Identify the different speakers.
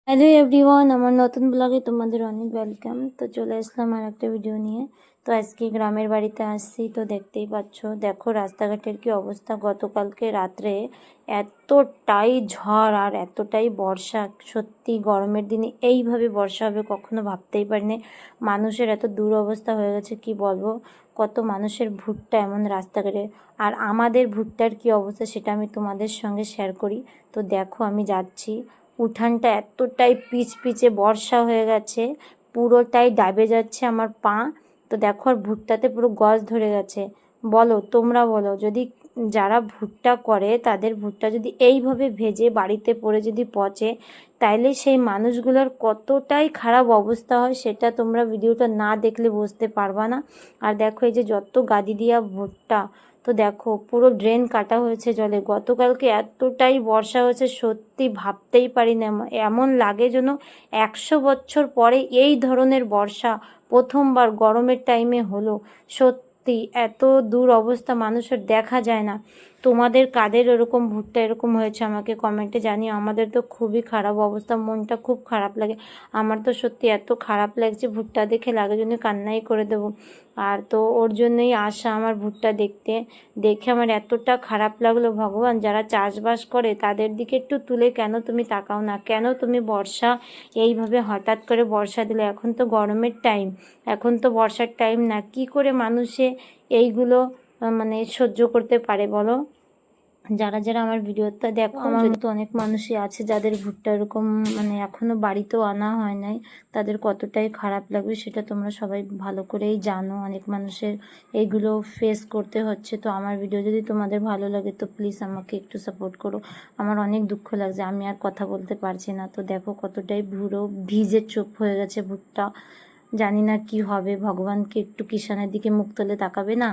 Speaker 1: Hello everyone, আমার নতুন ব্লগে তোমাদের অনেক ওয়েলকাম। তো চলে আসলাম আর একটা ভিডিও নিয়ে। তো আজকে গ্রামের বাড়িতে আসছি, তো দেখতেই পাচ্ছ, দেখো রাস্তাঘাটের কি অবস্থা। গতকালকে রাত্রে এতটাই ঝড় আর এতটাই বর্ষা, সত্যি গরমের দিনে এইভাবে বর্ষা হবে কখনো ভাবতেই পারিনি। মানুষের এত দুরবস্থা হয়ে গেছে কি বলবো। কত মানুষের ভুট্টা এমন রাস্তাঘাটে, আর আমাদের ভুট্টার কি অবস্থা সেটা আমি তোমাদের সঙ্গে শেয়ার করি। তো দেখো আমি যাচ্ছি, উঠানটা এতটাই পিচপিচে বর্ষা হয়ে গেছে, পুরোটাই ডাবে যাচ্ছে আমার পা। তো দেখো আর ভুট্টাতে পুরো গজ ধরে গেছে। বলো, তোমরা বলো, যদি যারা ভুট্টা করে তাদের ভুট্টা যদি এইভাবে ভেজে বাড়িতে পড়ে যদি পচে, তাইলে সেই মানুষগুলোর কতটাই খারাপ অবস্থা হয় সেটা তোমরা ভিডিওটা না দেখলে বুঝতে পারবা না। আর দেখো এই যে যত গাদি দিয়া ভুট্টা, তো দেখো পুরো ড্রেন কাটা হয়েছে জলে। গতকালকে এতটাই বর্ষা হয়েছে, সত্যি ভাবতেই পারি না। এমন লাগে যেন 100 বছর পরে এই ধরনের বর্ষা প্রথমবার গরমের টাইমে হলো। সত্যি এত দূর অবস্থা মানুষের দেখা যায় না। তোমাদের কাদের এরকম ভুট্টা এরকম হয়েছে আমাকে কমেন্টে জানিও। আমাদের তো খুবই খারাপ অবস্থা, মনটা খুব খারাপ লাগে। আমার তো সত্যি এত খারাপ লাগছে, ভুট্টা দেখে লাগে জন্য কান্নাই করে দেবো। আর তো ওর জন্যই আসা আমার ভুট্টা দেখতে। দেখে আমার এতটা খারাপ লাগলো, ভগবান যারা চাষবাস করে তাদের দিকে একটু তুলে কেন তুমি তাকাও না? কেন তুমি বর্ষা এইভাবে হঠাৎ করে বর্ষা দিলে? এখন তো গরমের টাইম, এখন তো বর্ষার টাইম না। কি করে মানুষে এইগুলো মানে সহ্য করতে পারে বলো? যারা যারা আমার ভিডিওটা দেখো, আমার মতো অনেক মানুষই আছে যাদের ভুট্টা এরকম মানে এখনো বাড়িতেও আনা হয় নাই। তাদের কতটাই খারাপ লাগবে সেটা তোমরা সবাই ভালো করেই জানো। অনেক মানুষের এইগুলো ফেস করতে হচ্ছে। তো আমার ভিডিও যদি তোমাদের ভালো লাগে তো প্লিজ আমাকে একটু সাপোর্ট করো। আমার অনেক দুঃখ লাগছে, আমি আর কথা বলতে পারছি না। তো দেখো কতটাই পুরো ভিজে চুপ হয়ে গেছে ভুট্টা। জানি না কি হবে, ভগবানকে একটু কিষানের দিকে মুখ তুলে তাকাবে না?